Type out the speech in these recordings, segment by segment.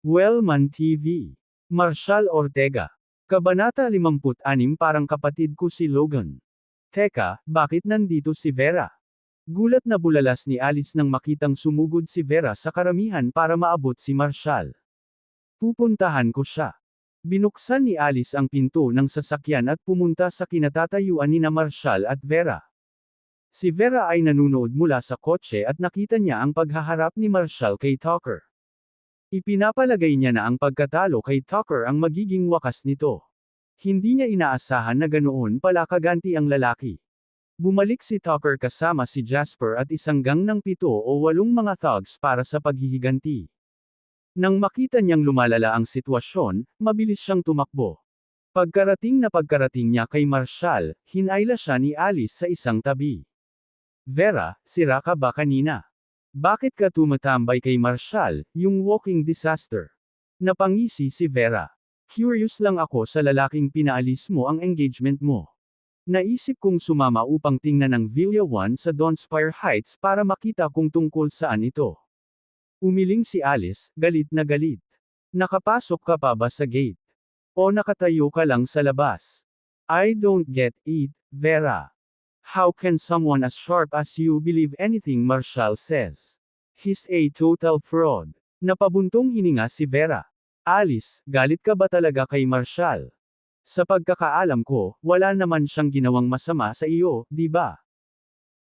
Wellman TV. Marshall Ortega. Kabanata 56. Parang kapatid ko si Logan. Teka, bakit nandito si Vera? Gulat na bulalas ni Alice nang makitang sumugod si Vera sa karamihan para maabot si Marshall. Pupuntahan ko siya. Binuksan ni Alice ang pinto ng sasakyan at pumunta sa kinatatayuan ni na Marshall at Vera. Si Vera ay nanunood mula sa kotse at nakita niya ang paghaharap ni Marshall kay Tucker. Ipinapalagay niya na ang pagkatalo kay Tucker ang magiging wakas nito. Hindi niya inaasahan na ganoon pala kaganti ang lalaki. Bumalik si Tucker kasama si Jasper at isang gang ng 7 o 8 mga thugs para sa paghihiganti. Nang makita niyang lumalala ang sitwasyon, mabilis siyang tumakbo. Pagkarating niya kay Marshall, hinayla siya ni Alice sa isang tabi. Vera, sira ka ba kanina? Bakit ka tumatambay kay Marshall, yung walking disaster? Napangisi si Vera. Curious lang ako sa lalaking pinaalis mo ang engagement mo. Naisip kong sumama upang tingnan ang Villa 1 sa Dawnspire Heights para makita kung tungkol saan ito. Umiling si Alice, galit na galit. Nakapasok ka pa ba sa gate? O nakatayo ka lang sa labas? I don't get it, Vera. How can someone as sharp as you believe anything Marshall says? He's a total fraud. Napabuntong hininga si Vera. Alice, galit ka ba talaga kay Marshall? Sa pagkakaalam ko, wala naman siyang ginawang masama sa iyo, di ba?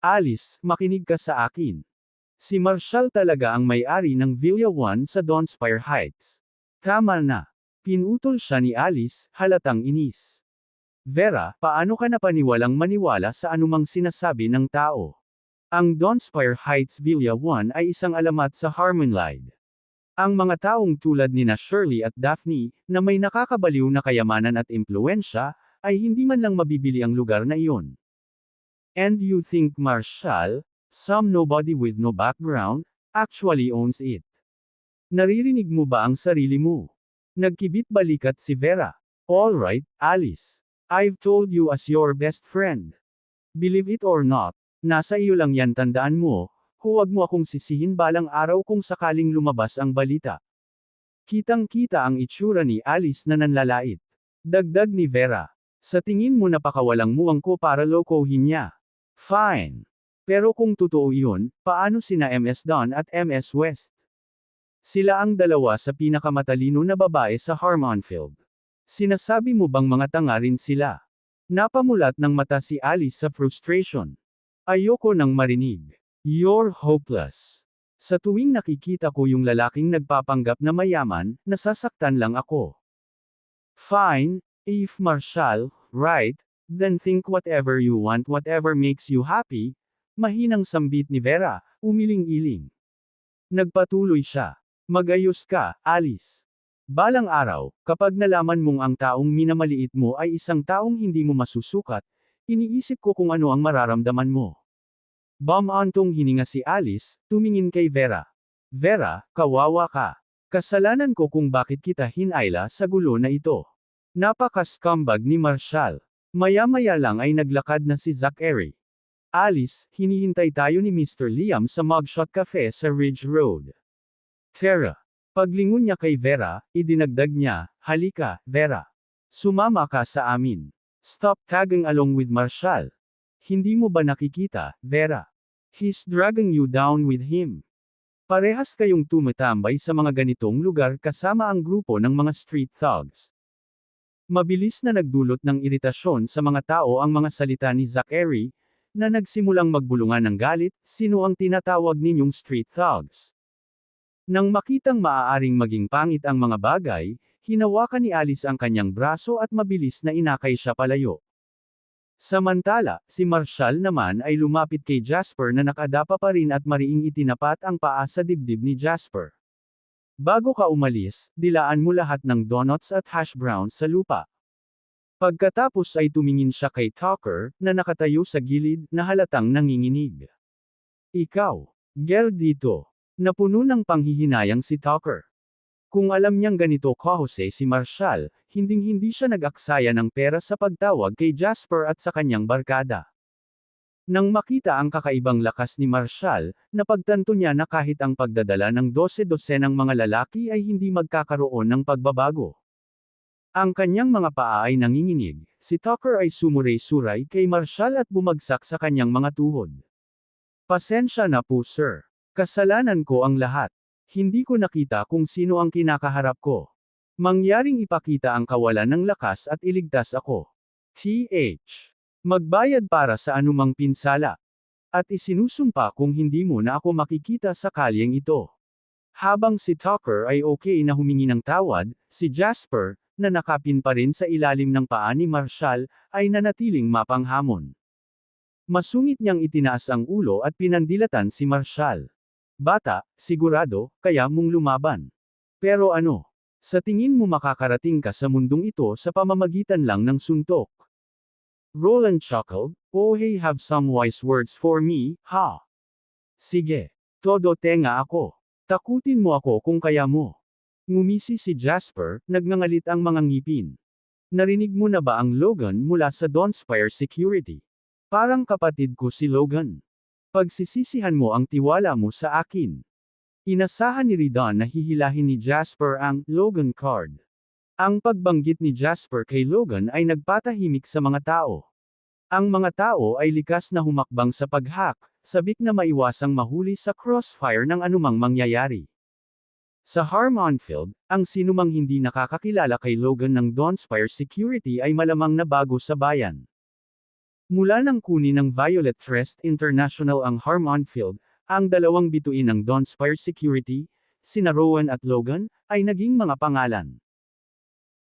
Alice, makinig ka sa akin. Si Marshall talaga ang may-ari ng Villa 1 sa Dawnspire Heights. Tama na. Pinutol siya ni Alice, halatang inis. Vera, paano ka napaniwalang maniwala sa anumang sinasabi ng tao? Ang Dawnspire Heights Villa 1 ay isang alamat sa Harmonlight. Ang mga taong tulad ni na Shirley at Daphne, na may nakakabaliw na kayamanan at impluensya, ay hindi man lang mabibili ang lugar na iyon. And you think Marshall, some nobody with no background, actually owns it? Naririnig mo ba ang sarili mo? Nagkibit balikat si Vera. Alright, Alice. I've told you as your best friend. Believe it or not, nasa iyo lang yan, tandaan mo, huwag mo akong sisihin balang araw kung sakaling lumabas ang balita. Kitang-kita ang itsura ni Alice na nanlalait. Dagdag ni Vera. Sa tingin mo napakawalang muwang ko para lokohin niya. Fine. Pero kung totoo iyon, paano sina MS Don at MS West? Sila ang dalawa sa pinakamatalino na babae sa Harmonfield. Sinasabi mo bang mga tanga rin sila? Napamulat ng mata si Alice sa frustration. Ayoko nang marinig. You're hopeless. Sa tuwing nakikita ko yung lalaking nagpapanggap na mayaman, nasasaktan lang ako. Fine, if Marshall, right, then think whatever you want, whatever makes you happy. Mahinang sambit ni Vera, umiling-iling. Nagpatuloy siya. Magayos ka, Alice. Balang araw, kapag nalaman mong ang taong minamaliit mo ay isang taong hindi mo masusukat, iniisip ko kung ano ang mararamdaman mo. Bumantong hininga si Alice, tumingin kay Vera. Vera, kawawa ka. Kasalanan ko kung bakit kita hinayla sa gulo na ito. Napaka-scumbag ni Marshall. Maya-maya lang ay naglakad na si Zachary. Alice, hinihintay tayo ni Mr. Liam sa Mugshot Cafe sa Ridge Road. Tara. Paglingon niya kay Vera, idinagdag niya, halika, Vera. Sumama ka sa amin. Stop tagging along with Marshall. Hindi mo ba nakikita, Vera? He's dragging you down with him. Parehas kayong tumatambay sa mga ganitong lugar kasama ang grupo ng mga street thugs. Mabilis na nagdulot ng iritasyon sa mga tao ang mga salita ni Zachary, na nagsimulang magbulungan ng galit, sino ang tinatawag ninyong street thugs? Nang makitang maaaring maging pangit ang mga bagay, hinawakan ni Alice ang kanyang braso at mabilis na inakay siya palayo. Samantala, si Marshall naman ay lumapit kay Jasper na nakadapa pa rin at mariing itinapat ang paa sa dibdib ni Jasper. Bago ka umalis, dilaan mo lahat ng donuts at hash browns sa lupa. Pagkatapos ay tumingin siya kay Tucker, na nakatayo sa gilid, na halatang nanginginig. Ikaw, girl dito. Napuno ng panghihinayang si Tucker. Kung alam niyang ganito kahusay si Marshall, hinding-hindi siya nag-aksaya ng pera sa pagtawag kay Jasper at sa kanyang barkada. Nang makita ang kakaibang lakas ni Marshall, napagtanto niya na kahit ang pagdadala ng 12-dosenang mga lalaki ay hindi magkakaroon ng pagbabago. Ang kanyang mga paa ay nanginginig, si Tucker ay sumuray-suray kay Marshall at bumagsak sa kanyang mga tuhod. Pasensya na po sir. Kasalanan ko ang lahat. Hindi ko nakita kung sino ang kinakaharap ko. Mangyaring ipakita ang kawalan ng lakas at iligtas ako. Th. Magbayad para sa anumang pinsala. At isinusumpa kung hindi mo na ako makikita sa kalyeng ito. Habang si Tucker ay okay na humingi ng tawad, si Jasper, na nakapin pa rin sa ilalim ng paa ni Marshall, ay nanatiling mapanghamon. Masungit niyang itinaas ang ulo at pinandilatan si Marshall. Bata, sigurado, kaya mong lumaban. Pero ano? Sa tingin mo makakarating ka sa mundong ito sa pamamagitan lang ng suntok? Roland chuckled, "Oh hey, have some wise words for me, ha? Sige. Todo tenga ako. Takutin mo ako kung kaya mo." Ngumisi si Jasper, nagngangalit ang mga ngipin. Narinig mo na ba ang Logan mula sa Dawnspire Security? Parang kapatid ko si Logan. Pagsisisihan mo ang tiwala mo sa akin. Inasahan ni Ridon na hihilahin ni Jasper ang Logan card. Ang pagbanggit ni Jasper kay Logan ay nagpatahimik sa mga tao. Ang mga tao ay likas na humakbang sa pag-hack, sabik na maiwasang mahuli sa crossfire ng anumang mangyayari. Sa Harmonfield, ang sinumang hindi nakakakilala kay Logan ng Dawnspire Security ay malamang na bago sa bayan. Mula nang kunin ng Violet Trust International ang Harmonfield, ang dalawang bituin ng Dawnspire Security, sina Rowan at Logan, ay naging mga pangalan.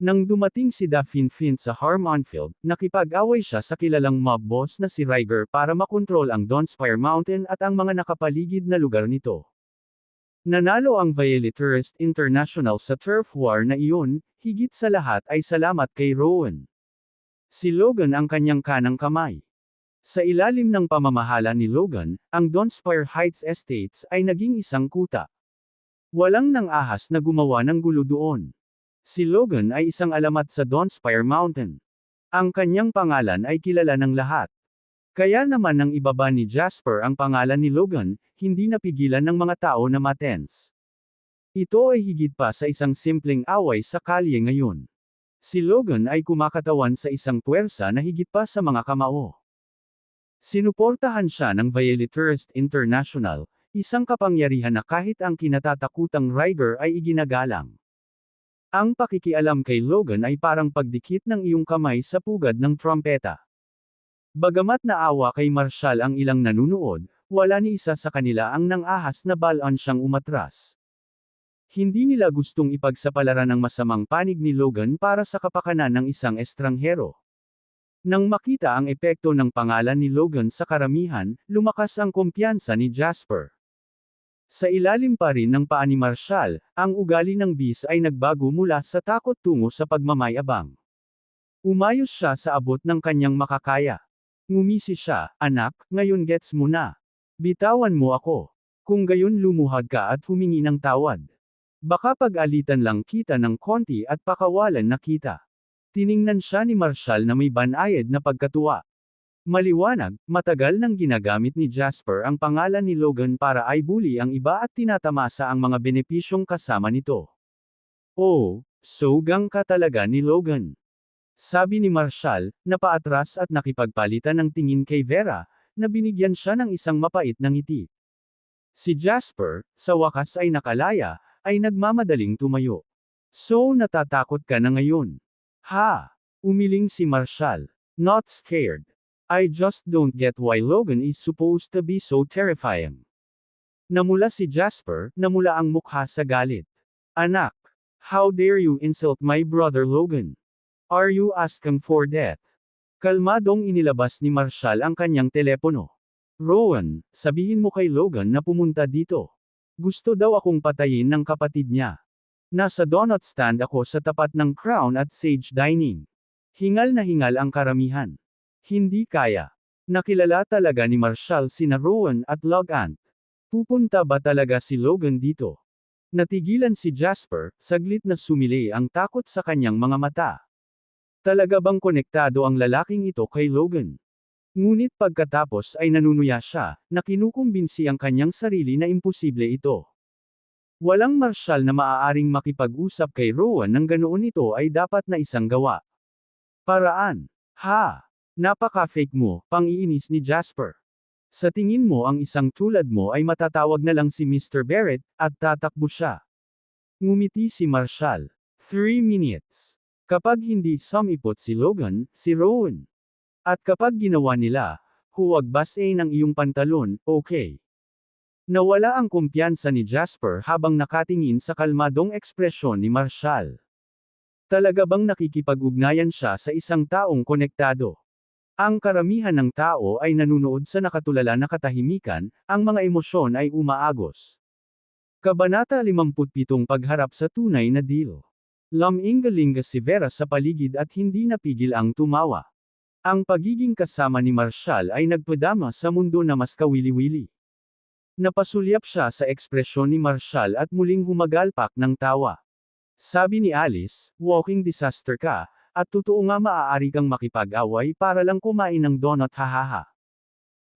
Nang dumating si Daphne Finn sa Harmonfield, nakipag-away siya sa kilalang mob boss na si Ryger para makontrol ang Dawnspire Mountain at ang mga nakapaligid na lugar nito. Nanalo ang Violet Trust International sa turf war na iyon, higit sa lahat ay salamat kay Rowan. Si Logan ang kanyang kanang kamay. Sa ilalim ng pamamahala ni Logan, ang Dawnspire Heights Estates ay naging isang kuta. Walang nang-ahas na gumawa ng gulo doon. Si Logan ay isang alamat sa Dawnspire Mountain. Ang kanyang pangalan ay kilala ng lahat. Kaya naman nang ibaba ni Jasper ang pangalan ni Logan, hindi napigilan ng mga tao na ma-tense. Ito ay higit pa sa isang simpleng away sa kalye ngayon. Si Logan ay kumakatawan sa isang puwersa na higit pa sa mga kamao. Sinuportahan siya ng Violet Trust International, isang kapangyarihan na kahit ang kinatatakutang Ryger ay iginagalang. Ang pakikialam kay Logan ay parang pagdikit ng iyong kamay sa pugad ng trompeta. Bagamat naawa kay Marshall ang ilang nanunood, wala ni isa sa kanila ang nang-ahas na balon siyang umatras. Hindi nila gustong ipagsapalaran ng masamang panig ni Logan para sa kapakanan ng isang estranghero. Nang makita ang epekto ng pangalan ni Logan sa karamihan, lumakas ang kumpiyansa ni Jasper. Sa ilalim pa rin ng paa ni Marshall, ang ugali ng Beast ay nagbago mula sa takot tungo sa pagmamayabang. Umayos siya sa abot ng kanyang makakaya. Ngumisi siya, "Anak, ngayon gets mo na. Bitawan mo ako. Kung gayon lumuhad ka at humingi ng tawad. Baka pag-alitan lang kita ng konti at pakawalan na kita." Tiningnan siya ni Marshall na may banayad na pagkatuwa. Maliwanag, matagal nang ginagamit ni Jasper ang pangalan ni Logan para i-bully ang iba at tinatamasa ang mga benepisyong kasama nito. "Oh, so gang ka talaga ni Logan." Sabi ni Marshall, napaatras at nakipagpalitan ng tingin kay Vera, na binigyan siya ng isang mapait na ngiti. Si Jasper, sa wakas ay nakalaya, ay nagmamadaling tumayo. "So natatakot ka na ngayon? Ha?" Umiling si Marshall. "Not scared. I just don't get why Logan is supposed to be so terrifying." Namula si Jasper, namula ang mukha sa galit. "Anak! How dare you insult my brother Logan? Are you asking for death?" Kalmadong inilabas ni Marshall ang kanyang telepono. "Rowan, sabihin mo kay Logan na pumunta dito. Gusto daw akong patayin ng kapatid niya. Nasa donut stand ako sa tapat ng Crown at Sage Dining." Hingal na hingal ang karamihan. Hindi kaya. Nakilala talaga ni Marshall sina Rowan at Logan. Pupunta ba talaga si Logan dito? Natigilan si Jasper, saglit na sumili ang takot sa kanyang mga mata. Talaga bang konektado ang lalaking ito kay Logan? Ngunit pagkatapos ay nanunuya siya, na kinukumbinsi ang kanyang sarili na imposible ito. Walang marsyal na maaaring makipag-usap kay Rowan nang ganoon ito ay dapat na isang gawa. Paraan. Ha! Napaka-fake mo, pang-iinis ni Jasper. Sa tingin mo ang isang tulad mo ay matatawag na lang si Mr. Barrett, at tatakbo siya. Ngumiti si Marshall. 3 minutes. Kapag hindi sumipot si Logan, si Rowan. At kapag ginawa nila, huwag basahin ang iyong pantalon, okay? Nawala ang kumpiyansa ni Jasper habang nakatingin sa kalmadong ekspresyon ni Marshall. Talaga bang nakikipag-ugnayan siya sa isang taong konektado? Ang karamihan ng tao ay nanunood sa nakatulala na katahimikan, ang mga emosyon ay umaagos. Kabanata 57 Pagharap sa tunay na deal. Laminggalinga si Vera sa paligid at hindi napigil ang tumawa. Ang pagiging kasama ni Marshall ay nagpadama sa mundo na mas kawili-wili. Napasulyap siya sa ekspresyon ni Marshall at muling humagalpak ng tawa. Sabi ni Alice, walking disaster ka, at totoo nga maaari kang makipag-away para lang kumain ng donut hahaha.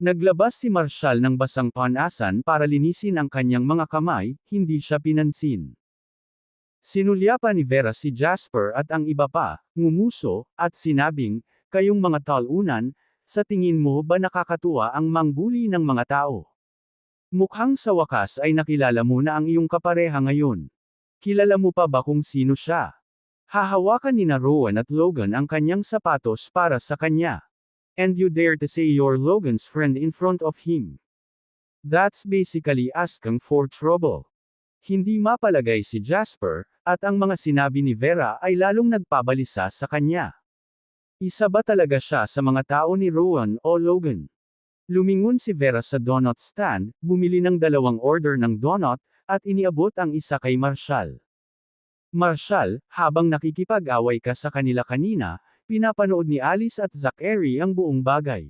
Naglabas si Marshall ng basang panasan para linisin ang kanyang mga kamay, hindi siya pinansin. Sinulyapan ni Vera si Jasper at ang iba pa, ngumuso, at sinabing, kayong mga talunan, sa tingin mo ba nakakatuwa ang mangbuli ng mga tao? Mukhang sa wakas ay nakilala mo na ang iyong kapareha ngayon. Kilala mo pa ba kung sino siya? Hahawakan ni Rowan at Logan ang kanyang sapatos para sa kanya. And you dare to say you're Logan's friend in front of him. That's basically asking for trouble. Hindi mapalagay si Jasper, at ang mga sinabi ni Vera ay lalong nagpabalisa sa kanya. Isa ba talaga siya sa mga tao ni Rowan o Logan? Lumingon si Vera sa donut stand, bumili ng 2 order ng donut, at iniabot ang isa kay Marshall. Marshall, habang nakikipag-away ka sa kanila kanina, pinapanood ni Alice at Zachary ang buong bagay.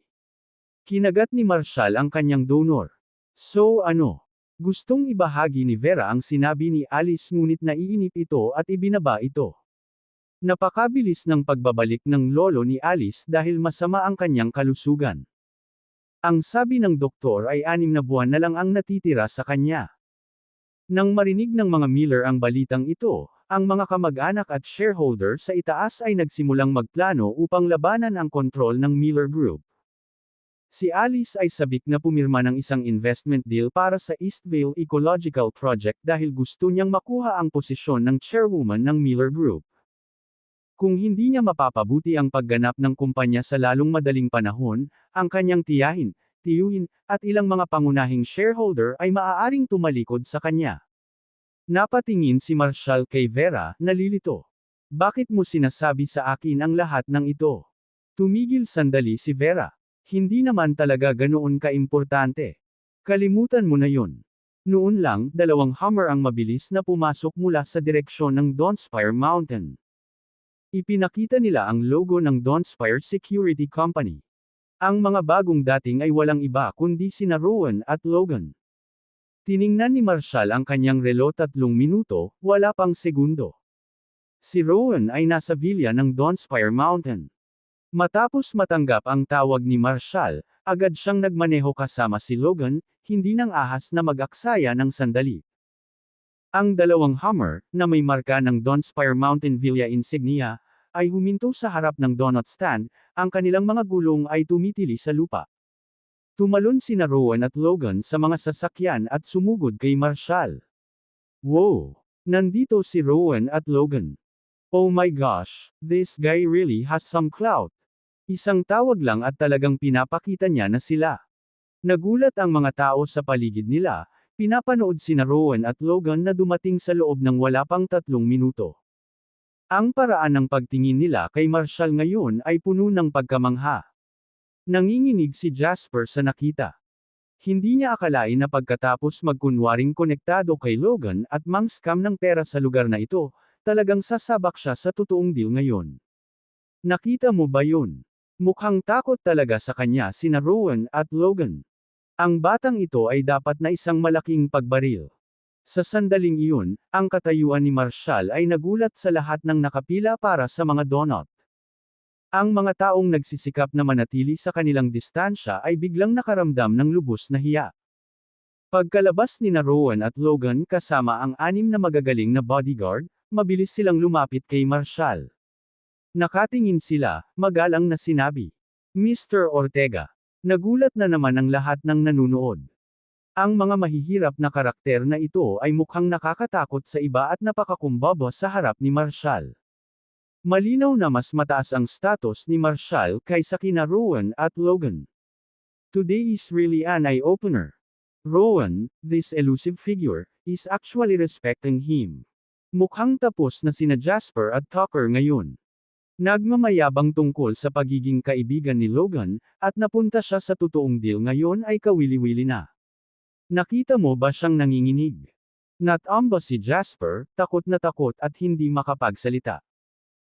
Kinagat ni Marshall ang kanyang donor. So ano? Gustong ibahagi ni Vera ang sinabi ni Alice ngunit naiinip ito at ibinaba ito. Napakabilis ng pagbabalik ng lolo ni Alice dahil masama ang kanyang kalusugan. Ang sabi ng doktor ay 6 na buwan na lang ang natitira sa kanya. Nang marinig ng mga Miller ang balitang ito, ang mga kamag-anak at shareholder sa itaas ay nagsimulang magplano upang labanan ang kontrol ng Miller Group. Si Alice ay sabik na pumirma ng isang investment deal para sa Eastvale Ecological Project dahil gusto niyang makuha ang posisyon ng chairwoman ng Miller Group. Kung hindi niya mapapabuti ang pagganap ng kumpanya sa lalong madaling panahon, ang kanyang tiyuhin, at ilang mga pangunahing shareholder ay maaaring tumalikod sa kanya. Napatingin si Marshall kay Vera, nalilito. Bakit mo sinasabi sa akin ang lahat ng ito? Tumigil sandali si Vera. Hindi naman talaga ganoon kaimportante. Kalimutan mo na yun. Noon lang, 2 Hummer ang mabilis na pumasok mula sa direksyon ng Dawnspire Mountain. Ipinakita nila ang logo ng Dawnspire Security Company. Ang mga bagong dating ay walang iba kundi sina Rowan at Logan. Tiningnan ni Marshall ang kanyang relo 3 minuto, wala pang segundo. Si Rowan ay nasa villa ng Dawnspire Mountain. Matapos matanggap ang tawag ni Marshall, agad siyang nagmaneho kasama si Logan, hindi nang ahas na mag-aksaya ng sandali. Ang 2 Hummer, na may marka ng Dawnspire Mountain Villa insignia, ay huminto sa harap ng donut stand, ang kanilang mga gulong ay tumitili sa lupa. Tumalon sina Rowan at Logan sa mga sasakyan at sumugod kay Marshall. Wow! Nandito si Rowan at Logan. Oh my gosh, this guy really has some clout. Isang tawag lang at talagang pinapakita niya na sila. Nagulat ang mga tao sa paligid nila, pinapanood sina Rowan at Logan na dumating sa loob ng wala pang 3 minuto. Ang paraan ng pagtingin nila kay Marshall ngayon ay puno ng pagkamangha. Nanginginig si Jasper sa nakita. Hindi niya akalain na pagkatapos magkunwaring konektado kay Logan at mang-scam ng pera sa lugar na ito, talagang sasabak siya sa totoong deal ngayon. Nakita mo ba yun? Mukhang takot talaga sa kanya sina Rowan at Logan. Ang batang ito ay dapat na isang malaking pagbaril. Sa sandaling iyon, ang katayuan ni Marshall ay nagulat sa lahat ng nakapila para sa mga donut. Ang mga taong nagsisikap na manatili sa kanilang distansya ay biglang nakaramdam ng lubos na hiya. Pagkalabas ni Rowan at Logan kasama ang 6 na magagaling na bodyguard, mabilis silang lumapit kay Marshall. Nakatingin sila, magalang na sinabi. Mr. Ortega. Nagulat na naman ang lahat ng nanunood. Ang mga mahihirap na karakter na ito ay mukhang nakakatakot sa iba at napakakumbaba sa harap ni Marshall. Malinaw na mas mataas ang status ni Marshall kaysa kina Rowan at Logan. Today is really an eye-opener. Rowan, this elusive figure, is actually respecting him. Mukhang tapos na sina Jasper at Tucker ngayon. Nagmamayabang tungkol sa pagiging kaibigan ni Logan, at napunta siya sa totoong deal ngayon ay kawili-wili na. Nakita mo ba siyang nanginginig? Natamba si Jasper, takot na takot at hindi makapagsalita.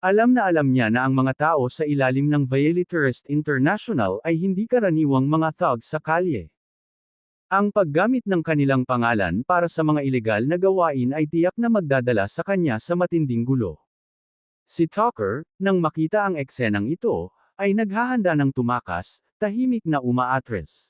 Alam niya na ang mga tao sa ilalim ng Valley Tourist International ay hindi karaniwang mga thugs sa kalye. Ang paggamit ng kanilang pangalan para sa mga ilegal na gawain ay tiyak na magdadala sa kanya sa matinding gulo. Si Tucker, nang makita ang eksenang ito, ay naghahanda ng tumakas, tahimik na umaatres.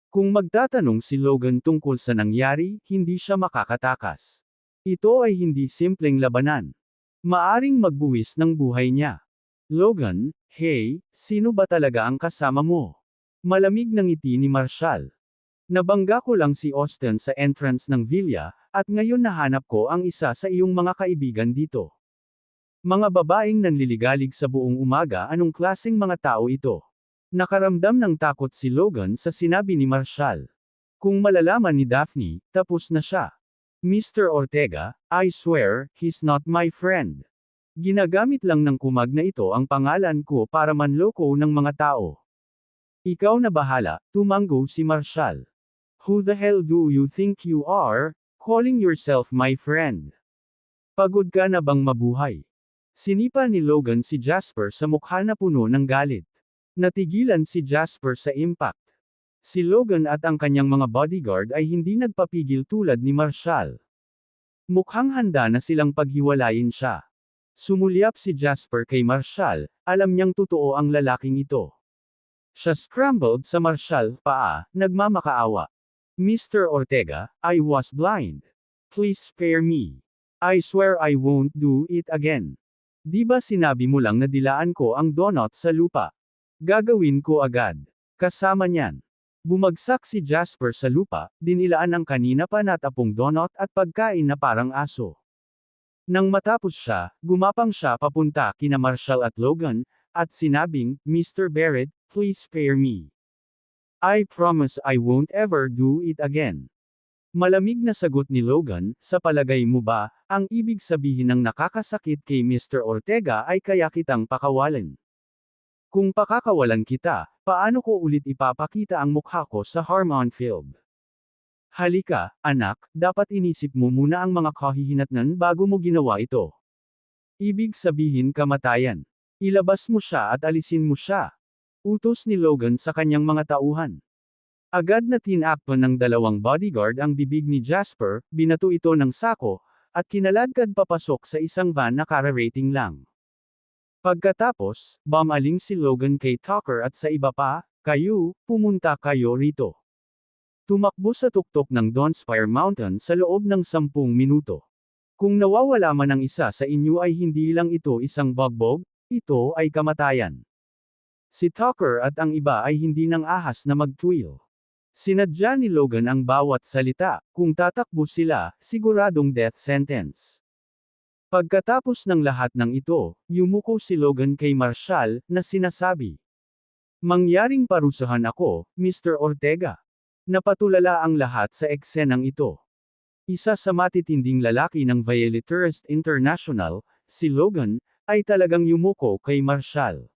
Kung magtatanong si Logan tungkol sa nangyari, hindi siya makakatakas. Ito ay hindi simpleng labanan. Maaring magbuwis ng buhay niya. Logan, hey, sino ba talaga ang kasama mo? Malamig ng ngiti ni Marshall. Nabangga ko lang si Austin sa entrance ng villa, at ngayon nahanap ko ang isa sa iyong mga kaibigan dito. Mga babaeng nanliligalig sa buong umaga, anong klaseng mga tao ito? Nakaramdam ng takot si Logan sa sinabi ni Marshall. Kung malalaman ni Daphne, tapos na siya. Mr. Ortega, I swear, he's not my friend. Ginagamit lang ng kumag na ito ang pangalan ko para manloko ng mga tao. Ikaw na bahala, tumanggo si Marshall. Who the hell do you think you are, calling yourself my friend? Pagod ka na bang mabuhay? Sinipa ni Logan si Jasper sa mukha na puno ng galit. Natigilan si Jasper sa impact. Si Logan at ang kanyang mga bodyguard ay hindi nagpapigil tulad ni Marshall. Mukhang handa na silang paghiwalayin siya. Sumulyap si Jasper kay Marshall, alam niyang totoo ang lalaking ito. Siya scrambled sa Marshall paa, nagmamakaawa. Mr. Ortega, I was blind. Please spare me. I swear I won't do it again. Di ba sinabi mo lang na dilaan ko ang donut sa lupa? Gagawin ko agad. Kasama niyan. Bumagsak si Jasper sa lupa, dinilaan ang kanina pa natapong donut at pagkain na parang aso. Nang matapos siya, gumapang siya papunta kina Marshall at Logan, at sinabing, Mr. Barrett, please spare me. I promise I won't ever do it again. Malamig na sagot ni Logan, sa palagay mo ba, ang ibig sabihin ng nakakasakit kay Mr. Ortega ay kaya kitang pakawalan? Kung pakakawalan kita, paano ko ulit ipapakita ang mukha ko sa Harmon Field? Halika, anak, dapat inisip mo muna ang mga kahihinatnan bago mo ginawa ito. Ibig sabihin kamatayan. Ilabas mo siya at alisin mo siya. Utos ni Logan sa kanyang mga tauhan. Agad na tinakpan ng 2 bodyguard ang bibig ni Jasper, binato ito ng sako, at kinaladkad papasok sa isang van na kararating lang. Pagkatapos, bumaling si Logan kay Tucker at sa iba pa, kayo, pumunta kayo rito. Tumakbo sa tuktok ng Dawnspire Mountain sa loob ng 10 minuto. Kung nawawala man ang isa sa inyo ay hindi lang ito isang bugbog, ito ay kamatayan. Si Tucker at ang iba ay hindi nang ahas na mag-twill. Sinadya ni Logan ang bawat salita, kung tatakbo sila, siguradong death sentence. Pagkatapos ng lahat ng ito, yumuko si Logan kay Marshall, na sinasabi. Mangyaring parusahan ako, Mr. Ortega. Napatulala ang lahat sa eksenang ito. Isa sa matitinding lalaki ng Valley Tourist International, si Logan, ay talagang yumuko kay Marshall.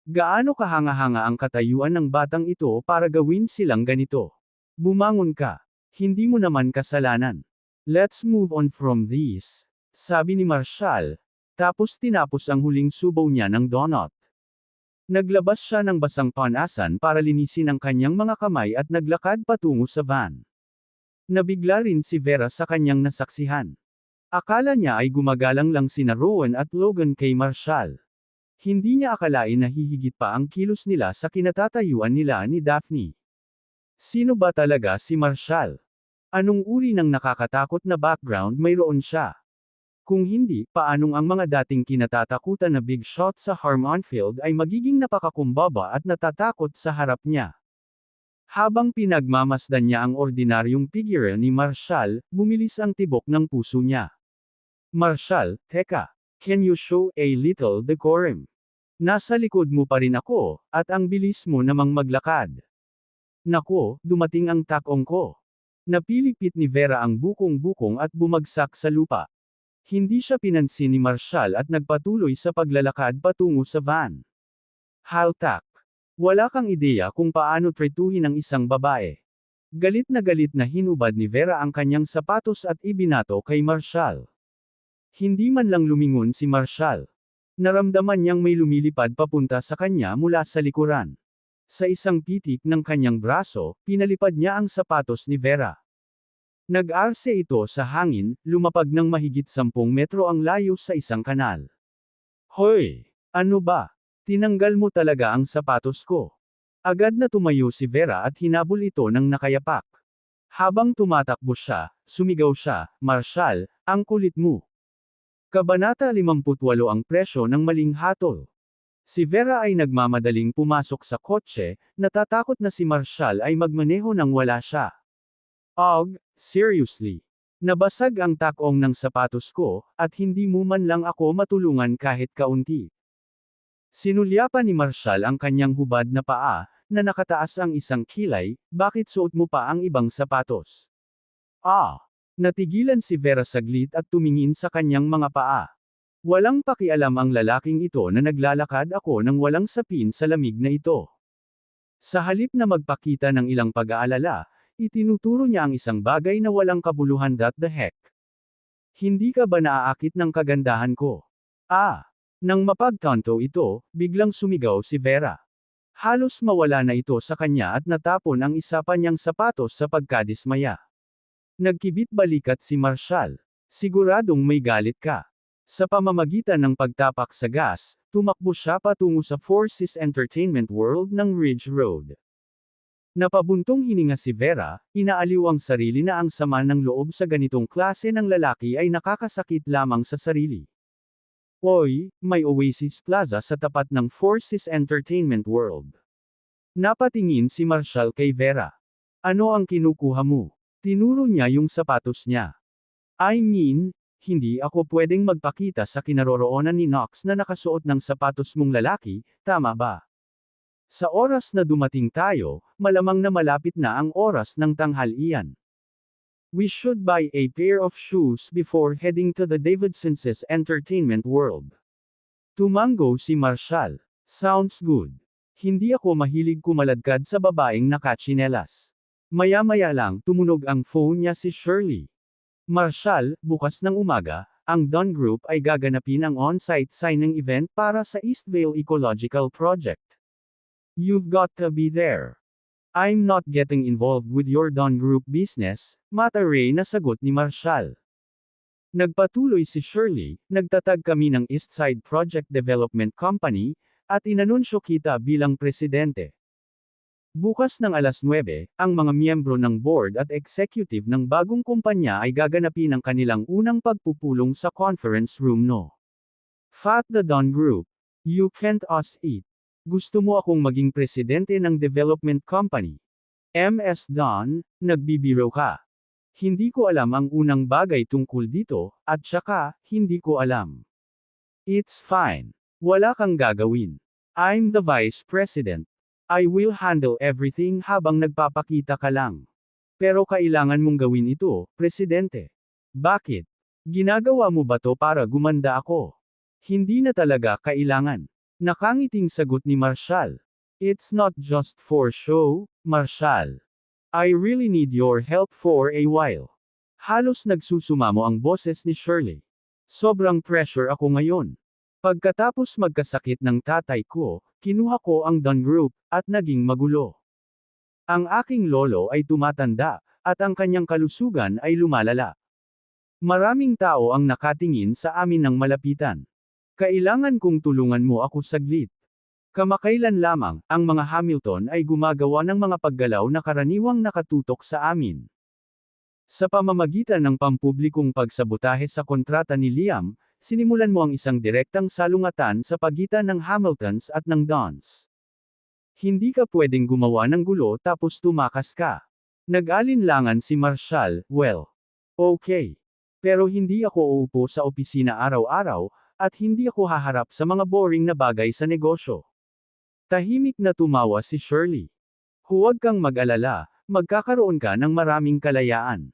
Gaano kahanga-hanga ang katayuan ng batang ito para gawin silang ganito? Bumangon ka. Hindi mo naman kasalanan. Let's move on from this, sabi ni Marshall, tapos tinapos ang huling subaw niya ng donut. Naglabas siya ng basang panasan para linisin ang kanyang mga kamay at naglakad patungo sa van. Nabigla rin si Vera sa kanyang nasaksihan. Akala niya ay gumagalang lang sina Rowan at Logan kay Marshall. Hindi niya akalain na hihigit pa ang kilos nila sa kinatatayuan nila ni Daphne. Sino ba talaga si Marshall? Anong uri ng nakakatakot na background mayroon siya? Kung hindi, paanong ang mga dating kinatatakutan na big shot sa Harmonfield ay magiging napakakumbaba at natatakot sa harap niya? Habang pinagmamasdan niya ang ordinaryong figure ni Marshall, bumilis ang tibok ng puso niya. Marshall, teka. Can you show a little decorum? Nasa likod mo pa rin ako, at ang bilis mo namang maglakad. Nako, dumating ang takong ko. Napilipit ni Vera ang bukong-bukong at bumagsak sa lupa. Hindi siya pinansin ni Marshall at nagpatuloy sa paglalakad patungo sa van. Haltak. Wala kang ideya kung paano tretuhin ang isang babae. Galit na hinubad ni Vera ang kanyang sapatos at ibinato kay Marshall. Hindi man lang lumingon si Marshall. Naramdaman niyang may lumilipad papunta sa kanya mula sa likuran. Sa isang pitik ng kanyang braso, pinalipad niya ang sapatos ni Vera. Nag-arse ito sa hangin, lumapag ng mahigit 10 metro ang layo sa isang kanal. Hoy! Ano ba? Tinanggal mo talaga ang sapatos ko. Agad na tumayo si Vera at hinabol ito ng nakayapak. Habang tumatakbo siya, sumigaw siya, Marshall, ang kulit mo. Kabanata 58 ang presyo ng maling hatol. Si Vera ay nagmamadaling pumasok sa kotse, natatakot na si Marshall ay magmaneho nang wala siya. Og, seriously. Nabasag ang takong ng sapatos ko, at hindi mo man lang ako matulungan kahit kaunti. Sinulyapan ni Marshall ang kanyang hubad na paa, na nakataas ang isang kilay, bakit suot mo pa ang ibang sapatos? Natigilan si Vera saglit at tumingin sa kanyang mga paa. Walang pakialam ang lalaking ito na naglalakad ako ng walang sapin sa lamig na ito. Sa halip na magpakita ng ilang pag-aalala, itinuturo niya ang isang bagay na walang kabuluhan. That the heck? Hindi ka ba naaakit ng kagandahan ko? Nang mapagtanto ito, biglang sumigaw si Vera. Halos mawala na ito sa kanya at natapon ang isa pa niyang sapatos sa pagkadismaya. Nagkibit balikat si Marshall. Siguradong may galit ka. Sa pamamagitan ng pagtapak sa gas, tumakbo siya patungo sa Four Seas Entertainment World ng Ridge Road. Napabuntong hininga si Vera, inaaliw ang sarili na ang sama ng loob sa ganitong klase ng lalaki ay nakakasakit lamang sa sarili. Oy, may Oasis Plaza sa tapat ng Four Seas Entertainment World. Napatingin si Marshall kay Vera. Ano ang kinukuha mo? Tinuro niya yung sapatos niya. I mean, hindi ako pwedeng magpakita sa kinaroroonan ni Knox na nakasuot ng sapatos mong lalaki, tama ba? Sa oras na dumating tayo, malamang na malapit na ang oras ng tanghalian. We should buy a pair of shoes before heading to the Davidsons' Entertainment World. Tumango si Marshall. Sounds good. Hindi ako mahilig kumaladkad sa babaeng nakatsinelas. Maya-maya lang tumunog ang phone niya si Shirley. Marshall, bukas ng umaga, ang Dunn Group ay gaganapin ang on-site signing event para sa Eastvale Ecological Project. You've got to be there. I'm not getting involved with your Dunn Group business, mataray na sagot ni Marshall. Nagpatuloy si Shirley, nagtatag kami ng Eastside Project Development Company, at inanunsyo kita bilang presidente. Bukas ng alas 9, ang mga miyembro ng board at executive ng bagong kumpanya ay gaganapin ang kanilang unang pagpupulong sa conference room no. Fat the Dunn Group. You can't us eat. Gusto mo akong maging presidente ng development company? MS Dunn, nagbibiro ka. Hindi ko alam ang unang bagay tungkol dito, at saka, hindi ko alam. It's fine. Wala kang gagawin. I'm the vice president. I will handle everything habang nagpapakita ka lang. Pero kailangan mong gawin ito, presidente. Bakit? Ginagawa mo ba to para gumanda ako? Hindi na talaga kailangan. Nakangiting sagot ni Marshall. It's not just for show, Marshall. I really need your help for a while. Halos nagsusumamo ang boses ni Shirley. Sobrang pressure ako ngayon. Pagkatapos magkasakit ng tatay ko, kinuha ko ang Dunn Group, at naging magulo. Ang aking lolo ay tumatanda, at ang kanyang kalusugan ay lumalala. Maraming tao ang nakatingin sa amin ng malapitan. Kailangan kong tulungan mo ako saglit. Kamakailan lamang, ang mga Hamilton ay gumagawa ng mga paggalaw na karaniwang nakatutok sa amin. Sa pamamagitan ng pampublikong pagsabotahe sa kontrata ni Liam, sinimulan mo ang isang direktang salungatan sa pagitan ng Hamiltons at ng Dons. Hindi ka pwedeng gumawa ng gulo tapos tumakas ka. Nag-alinlangan si Marshall, well. Okay. Pero hindi ako uupo sa opisina araw-araw, at hindi ako haharap sa mga boring na bagay sa negosyo. Tahimik na tumawa si Shirley. Huwag kang mag-alala, magkakaroon ka ng maraming kalayaan.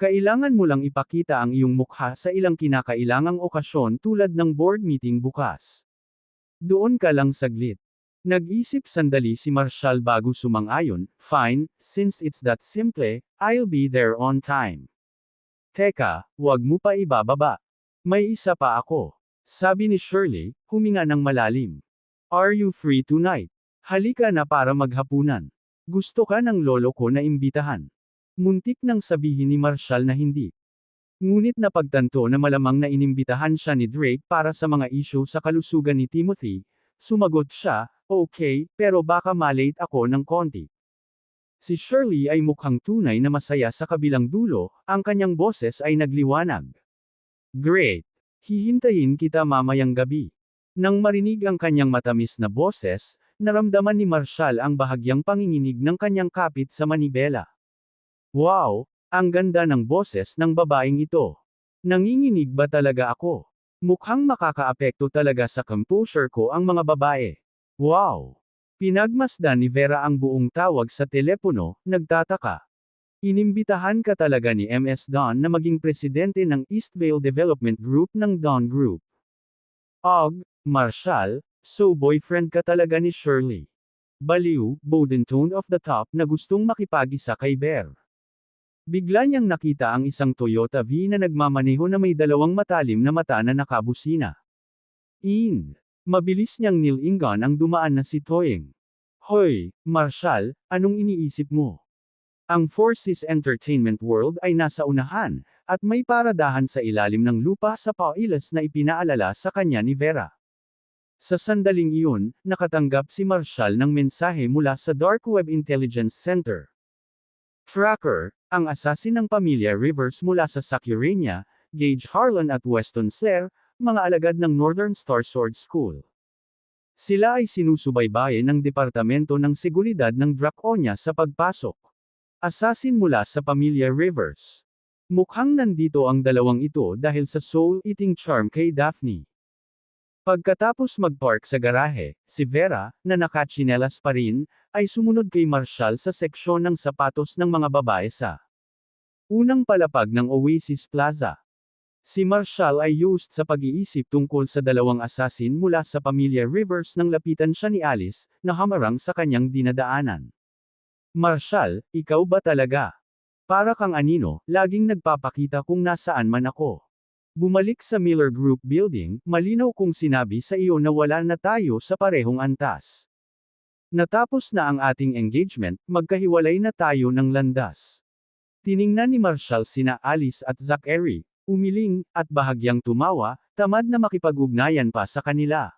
Kailangan mo lang ipakita ang iyong mukha sa ilang kinakailangang okasyon tulad ng board meeting bukas. Doon ka lang saglit. Nag-isip sandali si Marshall bago sumang-ayon, fine, since it's that simple, I'll be there on time. Teka, wag mo pa ibababa. May isa pa ako. Sabi ni Shirley, huminga ng malalim. Are you free tonight? Halika na para maghapunan. Gusto ka ng lolo ko na imbitahan. Muntik nang sabihin ni Marshall na hindi. Ngunit napagtanto na malamang na inimbitahan siya ni Drake para sa mga isyu sa kalusugan ni Timothy. Sumagot siya, okay, pero baka malate ako ng konti. Si Shirley ay mukhang tunay na masaya sa kabilang dulo, ang kanyang boses ay nagliwanag. Great! Hihintayin kita mamayang gabi. Nang marinig ang kanyang matamis na boses, naramdaman ni Marshall ang bahagyang panginginig ng kanyang kapit sa manibela. Wow! Ang ganda ng boses ng babaeng ito. Nanginginig ba talaga ako? Mukhang makakaapekto talaga sa composure ko ang mga babae. Wow! Pinagmasdan ni Vera ang buong tawag sa telepono, nagtataka. Inimbitahan ka talaga ni MS Don na maging presidente ng Eastvale Development Group ng Don Group. Og, Marshall, so boyfriend ka talaga ni Shirley. Baliw, boden tone of the top na gustong makipag-isa kay Bear. Bigla niyang nakita ang isang Toyota V na nagmamaneho na may dalawang matalim na mata na nakabusina. Mabilis niyang nilingan ang dumaan na si Toying. Hoy, Marshall, anong iniisip mo? Ang Four Seas Entertainment World ay nasa unahan, at may paradahan sa ilalim ng lupa sa Pauilas na ipinaalala sa kanya ni Vera. Sa sandaling iyon, nakatanggap si Marshall ng mensahe mula sa Dark Web Intelligence Center. Tracker, ang asasin ng pamilya Rivers mula sa Sacurania, Gage Harlan at Weston Slair, mga alagad ng Northern Star Sword School. Sila ay sinusubaybayan ng Departamento ng Seguridad ng Draconia sa pagpasok. Asasin mula sa pamilya Rivers. Mukhang nandito ang dalawang ito dahil sa soul-eating charm kay Daphne. Pagkatapos magpark sa garahe, si Vera, na nakatsinelas pa rin, ay sumunod kay Marshall sa seksyon ng sapatos ng mga babae sa unang palapag ng Oasis Plaza. Si Marshall ay used sa pag-iisip tungkol sa dalawang asasin mula sa pamilya Rivers nang lapitan siya ni Alice, na hamarang sa kanyang dinadaanan. Marshall, ikaw ba talaga? Para kang anino, laging nagpapakita kung nasaan man ako. Bumalik sa Miller Group Building, malinaw kong sinabi sa iyo na wala na tayo sa parehong antas. Natapos na ang ating engagement, magkahiwalay na tayo ng landas. Tiningnan ni Marshall sina Alice at Zachary, umiling, at bahagyang tumawa, tamad na makipag-ugnayan pa sa kanila.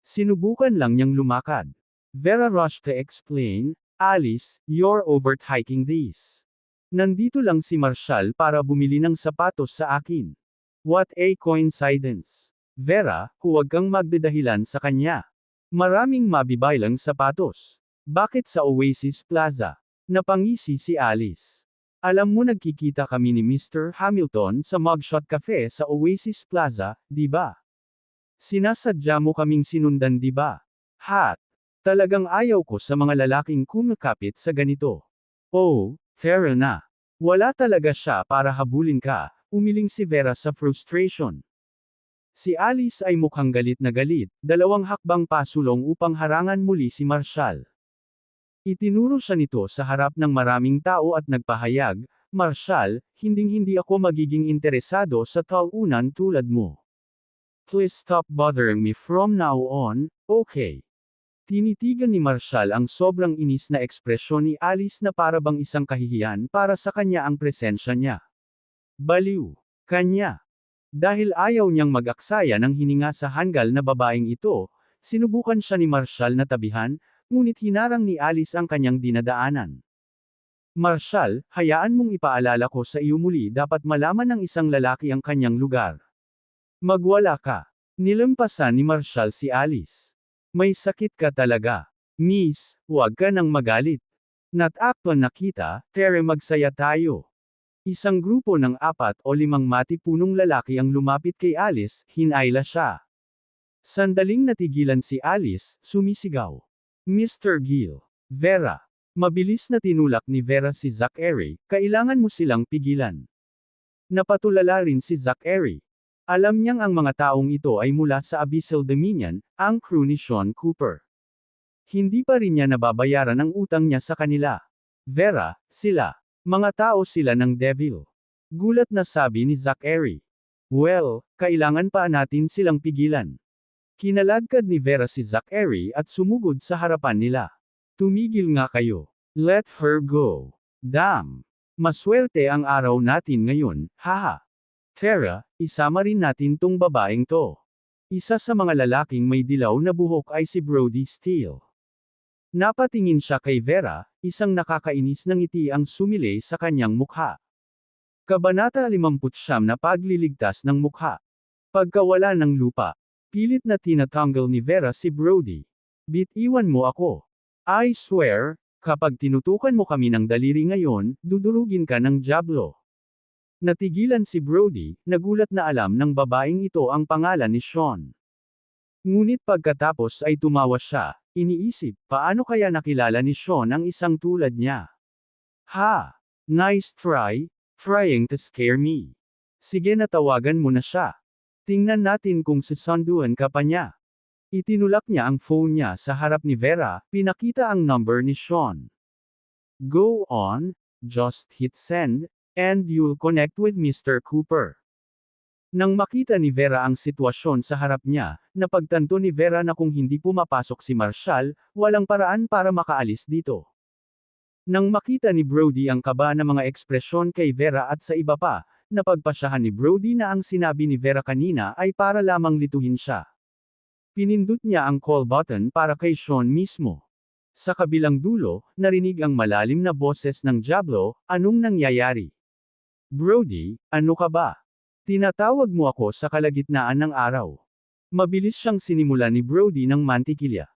Sinubukan lang niyang lumakad. Vera rushed to explain, Alice, you're overtaking this. Nandito lang si Marshall para bumili ng sapatos sa akin. What a coincidence. Vera, huwag kang magdadahilan sa kanya. Maraming mabibaylang sapatos. Bakit sa Oasis Plaza? Napangisi si Alice. Alam mo nagkikita kami ni Mr. Hamilton sa Mugshot Cafe sa Oasis Plaza, di ba? Sinasadya mo kaming sinundan di ba? Hat! Talagang ayaw ko sa mga lalaking kumakapit sa ganito. Oh, fair na. Wala talaga siya para habulin ka. Umiling si Vera sa frustration. Si Alice ay mukhang galit na galit, dalawang hakbang pasulong upang harangan muli si Marshall. Itinuro siya nito sa harap ng maraming tao at nagpahayag, Marshall, hinding-hindi ako magiging interesado sa talunan tulad mo. Please stop bothering me from now on, okay? Tinitigan ni Marshall ang sobrang inis na ekspresyon ni Alice na parabang isang kahihiyan para sa kanya ang presensya niya. Baliw. Kanya. Dahil ayaw niyang mag-aksaya ng hininga sa hanggal na babaeng ito, sinubukan siya ni Marshall na tabihan, ngunit hinarang ni Alice ang kanyang dinadaanan. Marshall, hayaan mong ipaalala ko sa iyo muli dapat malaman ng isang lalaki ang kanyang lugar. Magwala ka. Nilampasan ni Marshall si Alice. May sakit ka talaga. Miss, huwag ka nang magalit. Natakpan na kita, tere magsaya tayo. Isang grupo ng 4 o 5 matipunong lalaki ang lumapit kay Alice, hinayla siya. Sandaling natigilan si Alice, sumisigaw. Mr. Gill. Vera. Mabilis na tinulak ni Vera si Zachary, kailangan mo silang pigilan. Napatulala rin si Zachary. Alam niyang ang mga taong ito ay mula sa Abyssal Dominion, ang crew ni Sean Cooper. Hindi pa rin niya nababayaran ang utang niya sa kanila. Vera, sila. Mga tao sila ng Devil. Gulat na sabi ni Zachary. Well, kailangan pa natin silang pigilan. Kinaladkad ni Vera si Zachary at sumugod sa harapan nila. Tumigil nga kayo. Let her go. Damn. Maswerte ang araw natin ngayon, haha. Tara, isama rin natin tong babaeng to. Isa sa mga lalaking may dilaw na buhok ay si Brody Steele. Napatingin siya kay Vera, isang nakakainis na ngiti ang sumilay sa kanyang mukha. Kabanata 59 na pagliligtas ng mukha. Pagkawala ng lupa. Pilit na tinatanggal ni Vera si Brody. Bitiwan mo ako. I swear, kapag tinutukan mo kami ng daliri ngayon, dudurugin ka ng Diablo. Natigilan si Brody, nagulat na alam ng babaeng ito ang pangalan ni Sean. Ngunit pagkatapos ay tumawa siya, iniisip, paano kaya nakilala ni Sean ang isang tulad niya? Ha! Nice try, trying to scare me. Sige natawagan mo na siya. Tingnan natin kung sisunduan ka pa niya. Itinulak niya ang phone niya sa harap ni Vera, pinakita ang number ni Sean. Go on, just hit send, and you'll connect with Mr. Cooper. Nang makita ni Vera ang sitwasyon sa harap niya, napagtanto ni Vera na kung hindi pumapasok si Marshall, walang paraan para makaalis dito. Nang makita ni Brody ang kaba na mga ekspresyon kay Vera at sa iba pa, napagpasyahan ni Brody na ang sinabi ni Vera kanina ay para lamang lituhin siya. Pinindot niya ang call button para kay Sean mismo. Sa kabilang dulo, narinig ang malalim na boses ng Diablo, anong nangyayari? Brody, ano ka ba? Tinatawag mo ako sa kalagitnaan ng araw. Mabilis siyang sinimula ni Brody ng mantikilya.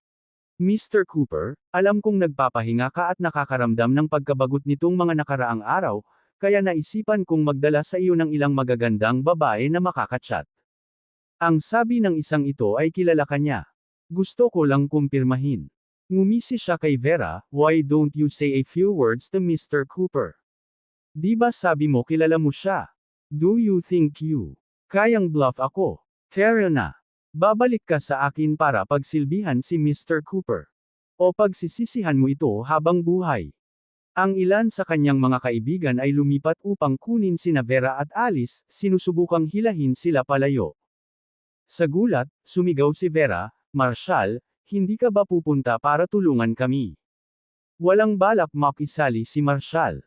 Mr. Cooper, alam kong nagpapahinga ka at nakakaramdam ng pagkabagot nitong mga nakaraang araw, kaya naisipan kong magdala sa iyo ng ilang magagandang babae na makakachat. Ang sabi ng isang ito ay kilala ka niya. Gusto ko lang kumpirmahin. Ngumisi siya kay Vera, why don't you say a few words to Mr. Cooper? Di ba sabi mo kilala mo siya? Do you think you kayang bluff ako? Tara na. Babalik ka sa akin para pagsilbihan si Mr. Cooper. O pagsisisihan mo ito habang buhay. Ang ilan sa kanyang mga kaibigan ay lumipat upang kunin sina Vera at Alice, sinusubukang hilahin sila palayo. Sa gulat, sumigaw si Vera, Marshall, hindi ka ba pupunta para tulungan kami? Walang balak makisali si Marshall.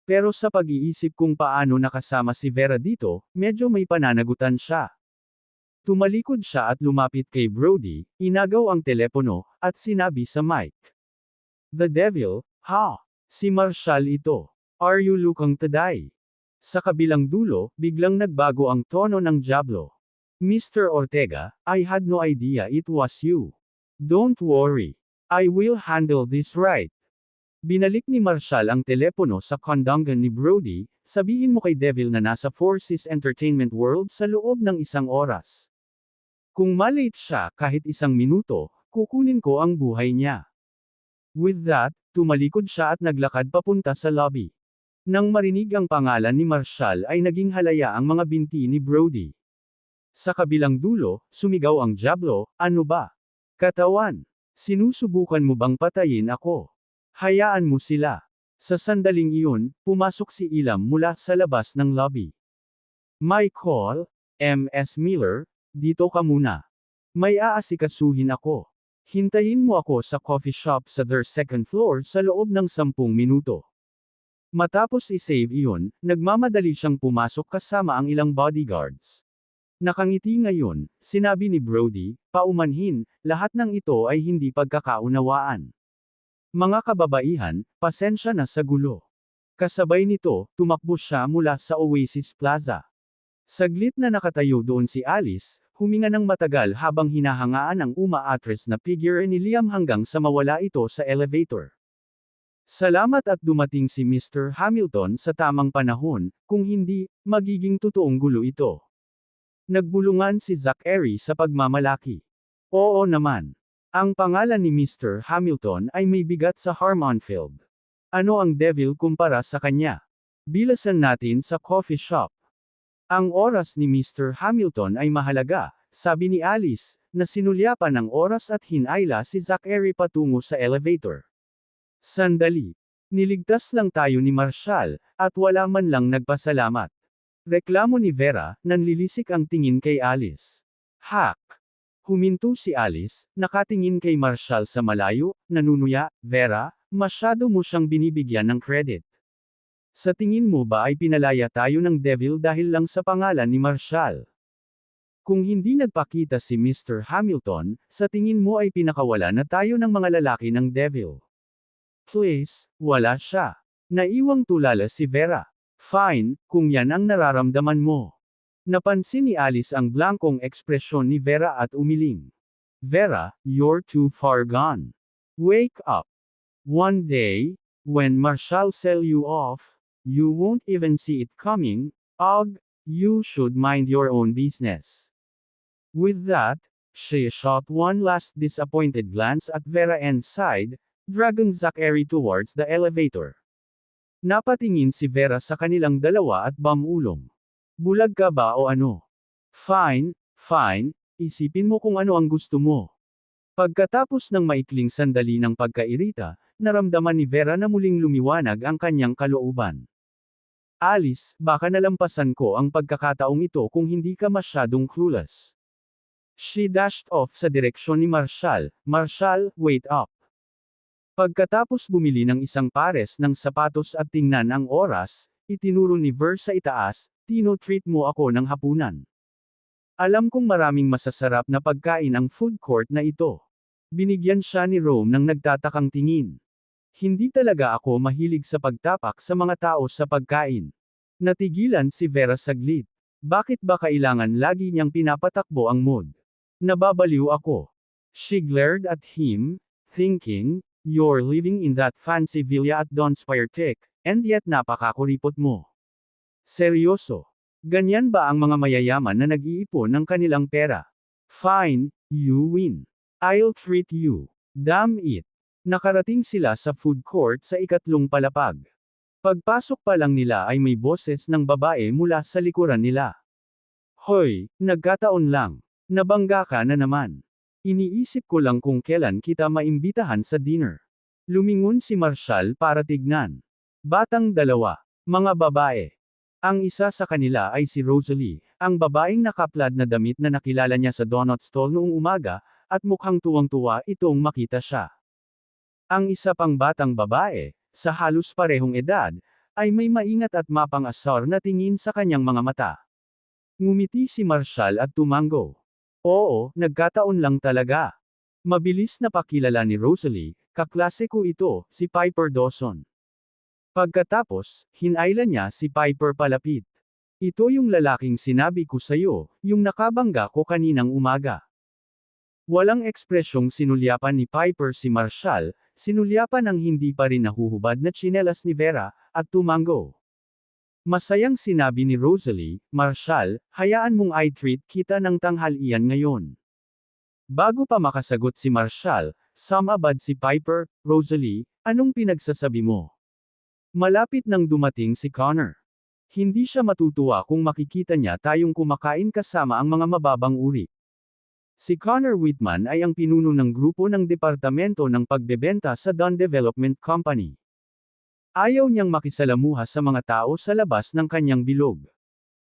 Pero sa pag-iisip kung paano nakasama si Vera dito, medyo may pananagutan siya. Tumalikod siya at lumapit kay Brody, inagaw ang telepono, at sinabi sa mic. The devil, ha? Si Marshall ito. Are you looking to die? Sa kabilang dulo, biglang nagbago ang tono ng Diablo. Mr. Ortega, I had no idea it was you. Don't worry. I will handle this right. Binalik ni Marshall ang telepono sa kondongan ni Brody, sabihin mo kay Devil na nasa Four Seas Entertainment World sa loob ng 1 oras. Kung malate siya kahit 1 minuto, kukunin ko ang buhay niya. With that, tumalikod siya at naglakad papunta sa lobby. Nang marinig ang pangalan ni Marshall ay naging halaya ang mga binti ni Brody. Sa kabilang dulo, sumigaw ang Diablo, ano ba? Katawan, sinusubukan mo bang patayin ako? Hayaan mo sila. Sa sandaling iyon, pumasok si Elam mula sa labas ng lobby. My call, Ms. Miller, dito ka muna. May aasikasuhin ako. Hintayin mo ako sa coffee shop sa their 2nd floor sa loob ng 10 minuto. Matapos i-save iyon, nagmamadali siyang pumasok kasama ang ilang bodyguards. Nakangiti ngayon, sinabi ni Brody, paumanhin, lahat ng ito ay hindi pagkakaunawaan. Mga kababaihan, pasensya na sa gulo. Kasabay nito, tumakbo siya mula sa Oasis Plaza. Saglit na nakatayo doon si Alice, huminga ng matagal habang hinahangaan ang umaatres na figure ni Liam hanggang sa mawala ito sa elevator. Salamat at dumating si Mr. Hamilton sa tamang panahon, kung hindi, magiging totoong gulo ito. Nagbulungan si Zachary sa pagmamalaki. Oo naman. Ang pangalan ni Mr. Hamilton ay may bigat sa Harmonfield. Ano ang devil kumpara sa kanya? Bilasan natin sa coffee shop. Ang oras ni Mr. Hamilton ay mahalaga, sabi ni Alice, na sinulyapan ng oras at hinayla si Zachary patungo sa elevator. Sandali. Niligtas lang tayo ni Marshall, at wala man lang nagpasalamat. Reklamo ni Vera, nanlilisik ang tingin kay Alice. Hak! Huminto si Alice, nakatingin kay Marshall sa malayo, nanunuya, Vera, masyado mo siyang binibigyan ng credit. Sa tingin mo ba ay pinalaya tayo ng devil dahil lang sa pangalan ni Marshall? Kung hindi nagpakita si Mr. Hamilton, sa tingin mo ay pinakawala na tayo ng mga lalaki ng devil. Please, wala siya. Naiwang tulala si Vera. Fine, kung yan ang nararamdaman mo. Napansin ni Alice ang blankong ekspresyon ni Vera at umiling. Vera, you're too far gone. Wake up. One day, when Marshall sell you off, you won't even see it coming. Ugh, you should mind your own business. With that, she shot one last disappointed glance at Vera and sighed, dragging Zachary towards the elevator. Napatingin si Vera sa kanilang dalawa at bamulong. Bulag ka ba o ano? Fine, fine, isipin mo kung ano ang gusto mo. Pagkatapos ng maikling sandali ng pagkairita, naramdaman ni Vera na muling lumiwanag ang kanyang kalooban. Alice, baka nalampasan ko ang pagkakataong ito kung hindi ka masyadong clueless. She dashed off sa direksyon ni Marshall. Marshall, wait up. Pagkatapos bumili ng isang pares ng sapatos at tingnan ang oras, itinuro ni Ver sa itaas, tino-treat mo ako ng hapunan. Alam kong maraming masasarap na pagkain ang food court na ito. Binigyan siya ni Rome ng nagtatakang tingin. Hindi talaga ako mahilig sa pagtapak sa mga tao sa pagkain. Natigilan si Vera saglit. Bakit ba kailangan lagi niyang pinapatakbo ang mood? Nababaliw ako. She glared at him, thinking, you're living in that fancy villa at Donspire Tech, and yet napakakuripot mo. Seryoso. Ganyan ba ang mga mayayaman na nag-iipon ng kanilang pera? Fine, you win. I'll treat you. Damn it. Nakarating sila sa food court sa ikatlong palapag. Pagpasok pa lang nila ay may boses ng babae mula sa likuran nila. Hoy, nagkataon lang. Nabangga ka na naman. Iniisip ko lang kung kailan kita maimbitahan sa dinner. Lumingon si Marshall para tignan. Batang dalawa. Mga babae. Ang isa sa kanila ay si Rosalie, ang babaeng nakaplad na damit na nakilala niya sa donut stall noong umaga, at mukhang tuwang-tuwa itong makita siya. Ang isa pang batang babae, sa halos parehong edad, ay may maingat at mapang-asar na tingin sa kanyang mga mata. Ngumiti si Marshall at tumango. Oo, nagkataon lang talaga. Mabilis na pakilala ni Rosalie, kaklase ko ito, si Piper Dawson. Pagkatapos, hinayla niya si Piper palapit. Ito yung lalaking sinabi ko sa'yo, yung nakabangga ko kaninang umaga. Walang ekspresyong sinulyapan ni Piper si Marshall, sinulyapan ang hindi pa rin nahuhubad na tsinelas ni Vera, at tumango. Masayang sinabi ni Rosalie, Marshall, hayaan mong i-treat kita ng tanghalian ngayon. Bago pa makasagot si Marshall, sumabad si Piper, Rosalie, anong pinagsasabi mo? Malapit nang dumating si Connor. Hindi siya matutuwa kung makikita niya tayong kumakain kasama ang mga mababang uri. Si Connor Whitman ay ang pinuno ng grupo ng Departamento ng Pagbebenta sa Dunn Development Company. Ayaw niyang makisalamuha sa mga tao sa labas ng kanyang bilog.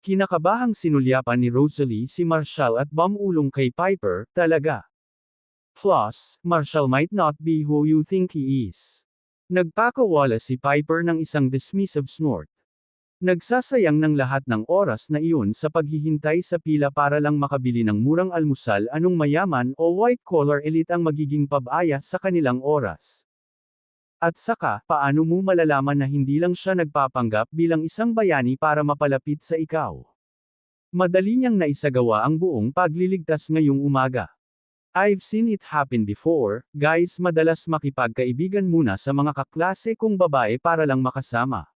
Kinakabahang sinulyapan ni Rosalie si Marshall at bumulong kay Piper, talaga. Plus, Marshall might not be who you think he is. Nagpakawala si Piper ng isang dismissive snort. Nagsasayang ng lahat ng oras na iyon sa paghihintay sa pila para lang makabili ng murang almusal. Anong mayaman o white-collar elite ang magiging pabaya sa kanilang oras? At saka, paano mo malalaman na hindi lang siya nagpapanggap bilang isang bayani para mapalapit sa ikaw? Madali niyang naisagawa ang buong pagliligtas ngayong umaga. I've seen it happen before, guys. Madalas makipagkaibigan muna sa mga kaklase kong babae para lang makasama.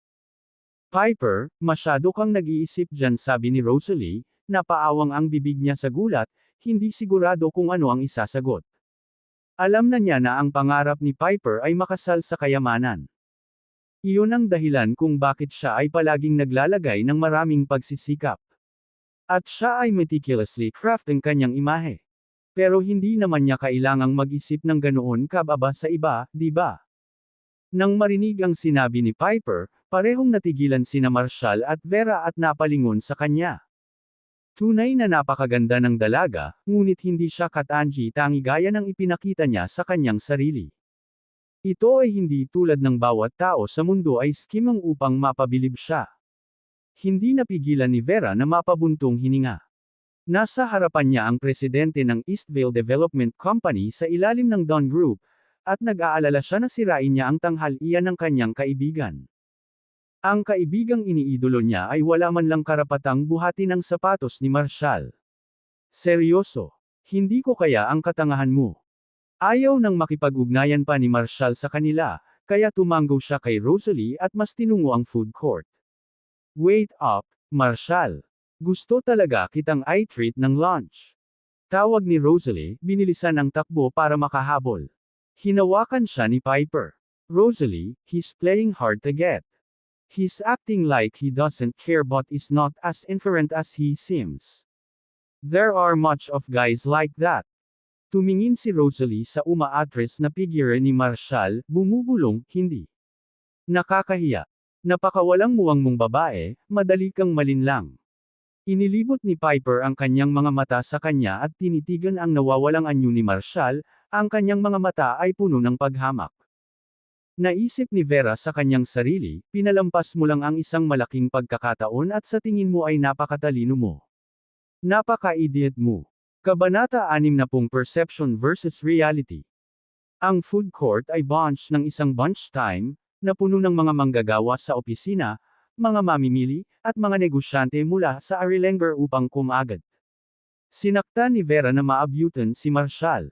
Piper, masyado kang nag-iisip dyan, sabi ni Rosalie, napaawang ang bibig niya sa gulat, hindi sigurado kung ano ang isasagot. Alam na niya na ang pangarap ni Piper ay makasal sa kayamanan. Iyon ang dahilan kung bakit siya ay palaging naglalagay ng maraming pagsisikap. At siya ay meticulously craft ang kanyang imahe. Pero hindi naman niya kailangang mag-isip ng ganoon kababa sa iba, di ba? Nang marinig ang sinabi ni Piper, parehong natigilan sina Marshall at Vera at napalingon sa kanya. Tunay na napakaganda ng dalaga, ngunit hindi siya katangi tangi gaya ng ipinakita niya sa kanyang sarili. Ito ay hindi tulad ng bawat tao sa mundo ay skimang upang mapabilib siya. Hindi napigilan ni Vera na mapabuntong hininga. Nasa harapan niya ang presidente ng Eastvale Development Company sa ilalim ng Dawn Group, at nag-aalala siya na sirain niya ang tanghalian ng kanyang kaibigan. Ang kaibigang iniidolo niya ay wala man lang karapatang buhatin ang sapatos ni Marshall. Seryoso. Hindi ko kaya ang katangahan mo. Ayaw nang makipag-ugnayan pa ni Marshall sa kanila, kaya tumango siya kay Rosalie at mas tinungo ang food court. Wait up, Marshall. Gusto talaga kitang i-treat ng lunch. Tawag ni Rosalie, binilisan ang takbo para makahabol. Hinawakan siya ni Piper. Rosalie, he's playing hard to get. He's acting like he doesn't care but is not as indifferent as he seems. There are much of guys like that. Tumingin si Rosalie sa umaatres na figure ni Marshall, bumubulong, hindi. Nakakahiya. Napakawalang muwang mong babae, madali kang malinlang. Inilibot ni Piper ang kanyang mga mata sa kanya at tinitigan ang nawawalang anyo ni Marshall, ang kanyang mga mata ay puno ng paghamak. Naisip ni Vera sa kanyang sarili, pinalampas mo lang ang isang malaking pagkakataon at sa tingin mo ay napakatalino mo. Napaka-idiot mo. Kabanata 60 Perception versus Reality. Ang food court ay bunch ng isang bunch time, na puno ng mga manggagawa sa opisina, mga mamimili, at mga negosyante mula sa Arilenger upang kumagad. Sinakta ni Vera na maabutan si Marshall.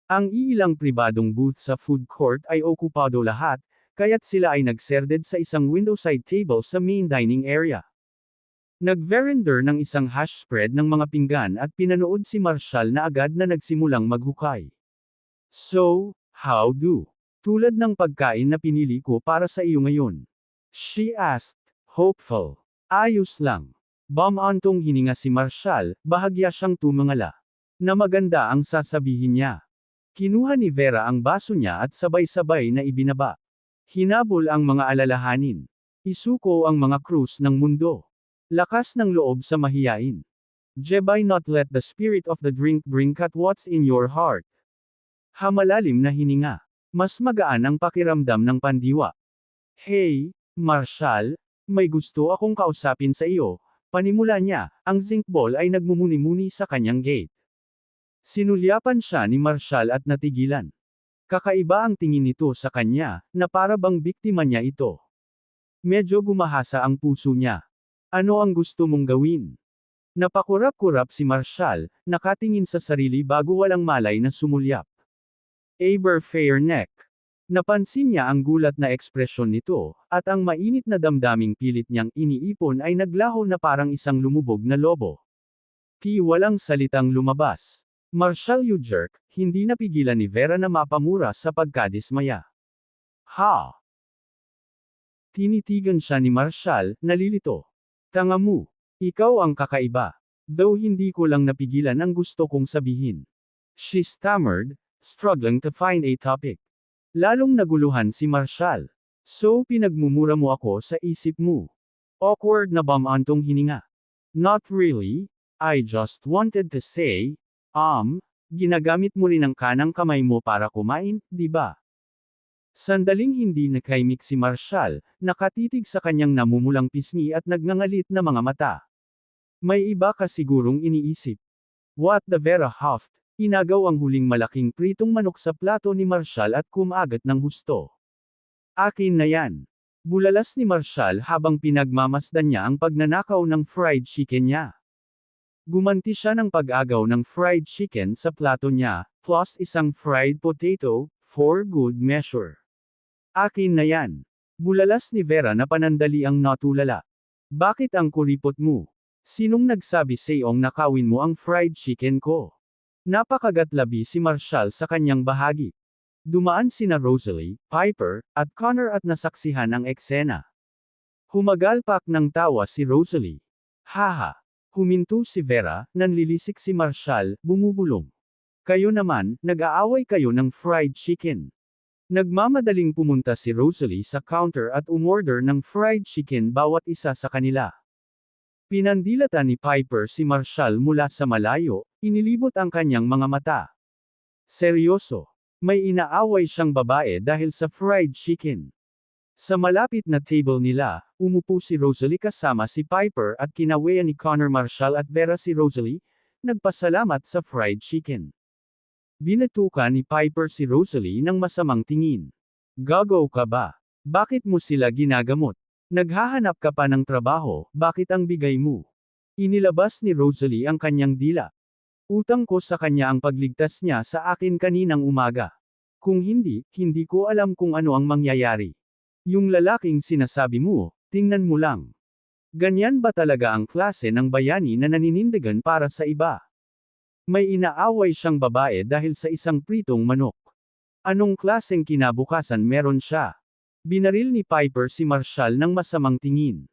Ang iilang pribadong booth sa food court ay okupado lahat, kaya't sila ay nagserded sa isang window-side table sa main dining area. Nag-verender ng isang hash spread ng mga pinggan at pinanood si Marshall na agad na nagsimulang maghukay. So, how do? Tulad ng pagkain na pinili ko para sa iyo ngayon. She asked, hopeful. Ayos lang. Bumantong hininga si Marshall, bahagya siyang tumangala. Na maganda ang sasabihin niya. Kinuha ni Vera ang baso niya at sabay-sabay na ibinaba. Hinabol ang mga alalahanin. Isuko ang mga krus ng mundo. Lakas ng loob sa mahiyain. Jebay not let the spirit of the drink bring cut what's in your heart. Hamalalim na hininga. Mas magaan ang pakiramdam ng pandiwa. Hey, Marshall, may gusto akong kausapin sa iyo. Panimula niya, ang zinc ball ay nagmumuni-muni sa kanyang gate. Sinulyapan siya ni Marshall at natigilan. Kakaiba ang tingin nito sa kanya, na para bang biktima niya ito. Medyo gumahasa ang puso niya. Ano ang gusto mong gawin? Napakurap-kurap si Marshall, nakatingin sa sarili bago walang malay na sumulyap. Aber fair neck. Napansin niya ang gulat na ekspresyon nito, at ang mainit na damdaming pilit niyang iniipon ay naglaho na parang isang lumubog na lobo. Walang salitang lumabas. Marshall, you jerk, hindi napigilan ni Vera na mapamura sa pagkadismaya. Ha! Tinitigan siya ni Marshall, nalilito. Tanga mo. Ikaw ang kakaiba. Though hindi ko lang napigilan ang gusto kong sabihin. She stammered, struggling to find a topic. Lalong naguluhan si Marshall. So pinagmumura mo ako sa isip mo. Awkward na bumantong hininga. Not really, I just wanted to say, ginagamit mo rin ang kanang kamay mo para kumain, di ba? Sandaling hindi nakaimik si Marshall, nakatitig sa kanyang namumulang pisngi at nagngangalit na mga mata. May iba ka sigurong iniisip. What the Vera huffed, inagaw ang huling malaking pritong manok sa plato ni Marshall at kumagat ng husto. Akin na yan. Bulalas ni Marshall habang pinagmamasdan niya ang pagnanakaw ng fried chicken niya. Gumanti siya ng pag-agaw ng fried chicken sa plato niya, plus isang fried potato, for good measure. Akin na yan. Bulalas ni Vera na panandaliang natulala. Bakit ang kuripot mo? Sinong nagsabi sa'yong nakawin mo ang fried chicken ko? Napakagatlabi si Marshall sa kanyang bahagi. Dumaan sina Rosalie, Piper, at Connor at nasaksihan ang eksena. Humagalpak ng tawa si Rosalie. Haha. Huminto si Vera, nanlilisik si Marshall, bumubulong. Kayo naman, nag-aaway kayo ng fried chicken. Nagmamadaling pumunta si Rosalie sa counter at umorder ng fried chicken bawat isa sa kanila. Pinandilatan ni Piper si Marshall mula sa malayo, inilibot ang kanyang mga mata. Seryoso. May inaaway siyang babae dahil sa fried chicken. Sa malapit na table nila, umupo si Rosalie kasama si Piper at kinawean ni Connor Marshall at Vera si Rosalie, nagpasalamat sa fried chicken. Binatukan ni Piper si Rosalie ng masamang tingin. Gago ka ba? Bakit mo sila ginagamot? Naghahanap ka pa ng trabaho, bakit ang bigay mo? Inilabas ni Rosalie ang kanyang dila. Utang ko sa kanya ang pagligtas niya sa akin kaninang umaga. Kung hindi, hindi ko alam kung ano ang mangyayari. Yung lalaking sinasabi mo, tingnan mo lang. Ganyan ba talaga ang klase ng bayani na naninindigan para sa iba? May inaaway siyang babae dahil sa isang pritong manok. Anong klaseng kinabukasan meron siya? Binaril ni Piper si Marshall ng masamang tingin.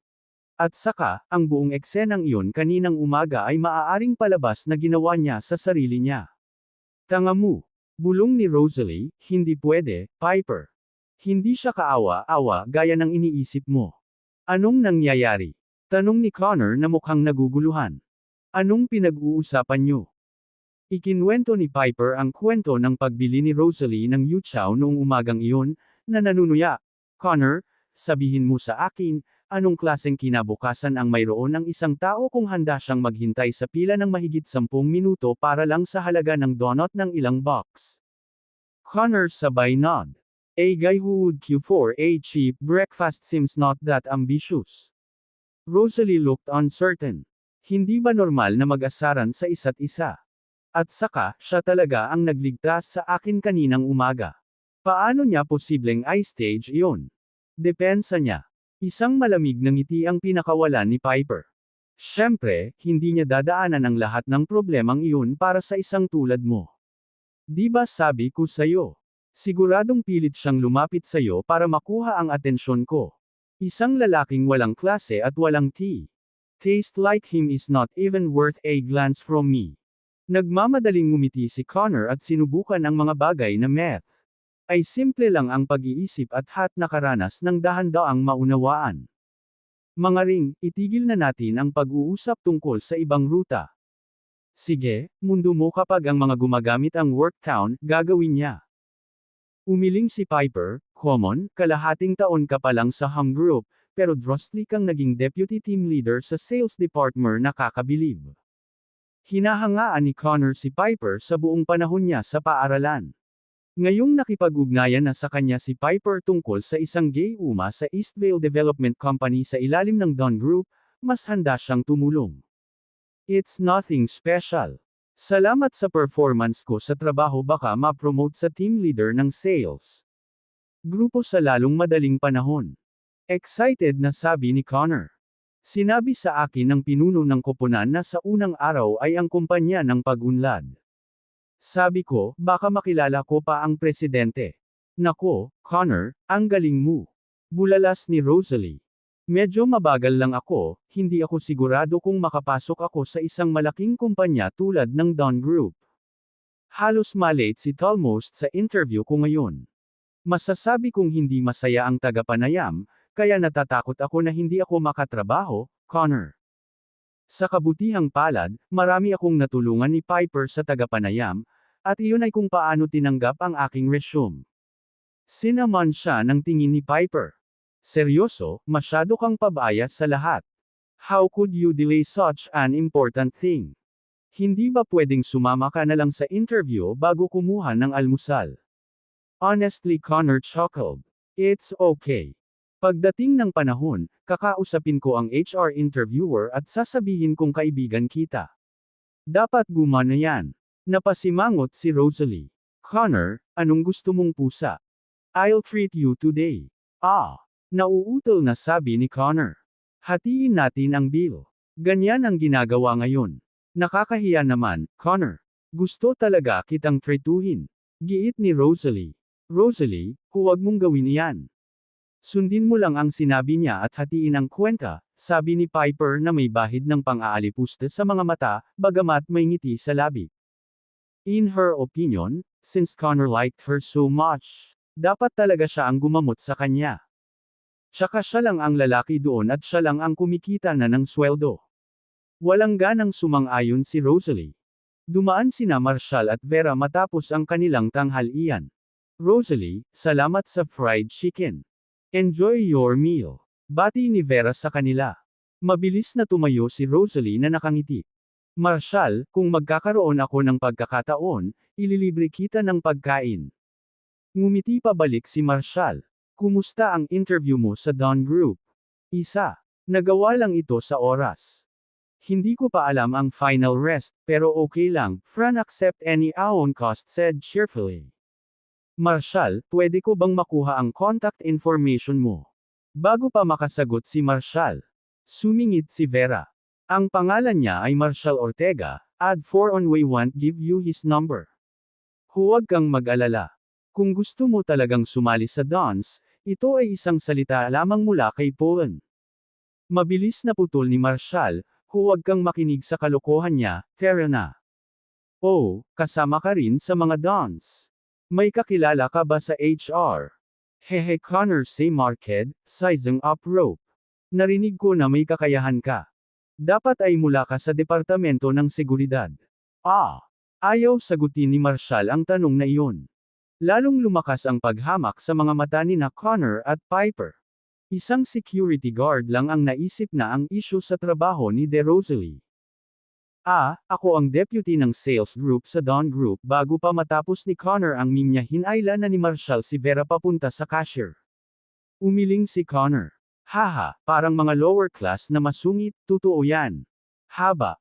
At saka, ang buong eksenang iyon kaninang umaga ay maaaring palabas na ginawa niya sa sarili niya. Tanga mo. Bulong ni Rosalie, hindi pwede, Piper. Hindi siya kaawa-awa gaya ng iniisip mo. Anong nangyayari? Tanong ni Connor na mukhang naguguluhan. Anong pinag-uusapan niyo? Ikinwento ni Piper ang kwento ng pagbili ni Rosalie ng yuchaw noong umagang iyon, na nanunuya. Connor, sabihin mo sa akin, anong klaseng kinabukasan ang mayroon ng isang tao kung handa siyang maghintay sa pila ng mahigit 10 minuto para lang sa halaga ng donut ng ilang bucks? Connor sabay nod. A guy who would queue for a cheap breakfast seems not that ambitious. Rosalie looked uncertain. Hindi ba normal na mag-asaran sa isa't isa? At saka, siya talaga ang nagligtas sa akin kaninang umaga. Paano niya posibleng i-stage iyon? Depensa niya. Isang malamig na ngiti ang pinakawalan ni Piper. Siyempre, hindi niya dadaanan ang lahat ng problemang iyon para sa isang tulad mo. Di ba sabi ko sa'yo? Siguradong pilit siyang lumapit sa'yo para makuha ang atensyon ko. Isang lalaking walang klase at walang tea. Taste like him is not even worth a glance from me. Nagmamadaling ngumiti si Connor at sinubukan ang mga bagay na meth. Ay simple lang ang pag-iisip at nakaranas ng dahan-daang maunawaan. Mga ring, itigil na natin ang pag-uusap tungkol sa ibang ruta. Sige, mundo mo kapag ang mga gumagamit ang Worktown, gagawin niya. Umiling si Piper, common, kalahating taon ka pa lang sa Hum Group, pero drastic kang naging deputy team leader sa sales department, nakakabilib. Hinahangaan ni Connor si Piper sa buong panahon niya sa paaralan. Ngayong nakipag-ugnayan na sa kanya si Piper tungkol sa isang gayuma sa Eastvale Development Company sa ilalim ng Dunn Group, mas handa siyang tumulong. It's nothing special. Salamat sa performance ko sa trabaho, baka ma-promote sa team leader ng sales grupo sa lalong madaling panahon. Excited na sabi ni Connor. Sinabi sa akin ng pinuno ng koponan na sa unang araw ay ang kumpanya ng pag-unlad. Sabi ko, baka makilala ko pa ang presidente. Nako, Connor, ang galing mo. Bulalas ni Rosalie. Medyo mabagal lang ako, hindi ako sigurado kung makapasok ako sa isang malaking kumpanya tulad ng Dunn Group. Halos malate si Talmost sa interview ko ngayon. Masasabi kong hindi masaya ang tagapanayam, kaya natatakot ako na hindi ako makatrabaho, Connor. Sa kabutihang palad, marami akong natulungan ni Piper sa tagapanayam, at iyon ay kung paano tinanggap ang aking resume. Sinamon siya ng tingin ni Piper. Seryoso, masyado kang pabaya sa lahat. How could you delay such an important thing? Hindi ba pwedeng sumama ka na lang sa interview bago kumuha ng almusal? Honestly, Connor chuckled. It's okay. Pagdating ng panahon, kakausapin ko ang HR interviewer at sasabihin kong kaibigan kita. Dapat gumana yan. Napasimangot si Rosalie. Connor, anong gusto mong pusa? I'll treat you today. Nauutol na sabi ni Connor. Hatiin natin ang bill. Ganyan ang ginagawa ngayon. Nakakahiya naman, Connor. Gusto talaga kitang treatuhin. Giit ni Rosalie. Rosalie, huwag mong gawin iyan. Sundin mo lang ang sinabi niya at hatiin ang kwenta, sabi ni Piper na may bahid ng pang-aalipusta sa mga mata, bagamat may ngiti sa labi. In her opinion, since Connor liked her so much, dapat talaga siya ang gumamot sa kanya. Tsaka siya lang ang lalaki doon at siya lang ang kumikita na ng sweldo. Walang ganang sumang-ayon si Rosalie. Dumaan sina Marshall at Vera matapos ang kanilang tanghalian. Rosalie, salamat sa fried chicken. Enjoy your meal. Bati ni Vera sa kanila. Mabilis na tumayo si Rosalie na nakangiti. Marshall, kung magkakaroon ako ng pagkakataon, ililibre kita ng pagkain. Ngumiti pabalik si Marshall. Kumusta ang interview mo sa Dawn Group? Isa. Nagawa lang ito sa oras. Hindi ko pa alam ang final rest, pero okay lang, Fran accept any own cost said cheerfully. Marshall, pwede ko bang makuha ang contact information mo? Bago pa makasagot si Marshall. Sumingit si Vera. Ang pangalan niya ay Marshall Ortega, add 4 on way won't give you his number. Huwag kang mag-alala. Kung gusto mo talagang sumali sa dance, ito ay isang salita lamang mula kay Polen. Mabilis na putol ni Marshall, huwag kang makinig sa kalokohan niya, Tara na. Oh, kasama ka rin sa mga dance. May kakilala ka ba sa HR? Hehe Connor say marked, sizing up rope. Narinig ko na may kakayahan ka. Dapat ay mula ka sa departamento ng seguridad. Ayaw sagutin ni Marshall ang tanong na iyon. Lalong lumakas ang paghamak sa mga mata ni na Connor at Piper. Isang security guard lang ang naisip na ang issue sa trabaho ni De Rosalie. Ako ang deputy ng sales group sa Dawn Group bago pa matapos ni Connor ang meme niya hinayla na ni Marshall si Vera papunta sa cashier. Umiling si Connor. Haha, parang mga lower class na masungit, totoo yan. Haba.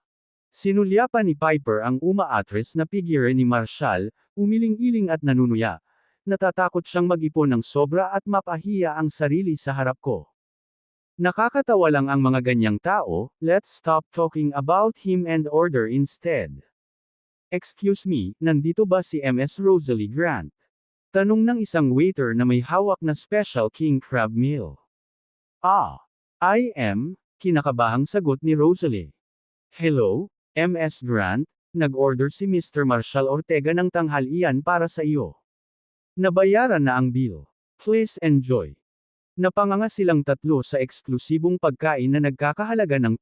Sinulyapan ni Piper ang umaatres na figure ni Marshall, umiling-iling at nanunuya. Natatakot siyang mag-ipon ng sobra at mapahiya ang sarili sa harap ko. Nakakatawa lang ang mga ganyang tao, let's stop talking about him and order instead. Excuse me, nandito ba si Ms. Rosalie Grant? Tanong ng isang waiter na may hawak na special king crab meal. I am, kinakabahang sagot ni Rosalie. Hello, Ms. Grant, nag-order si Mr. Marshall Ortega ng tanghalian para sa iyo. Nabayaran na ang bill. Please enjoy. Napanganga silang tatlo sa eksklusibong pagkain na nagkakahalaga ng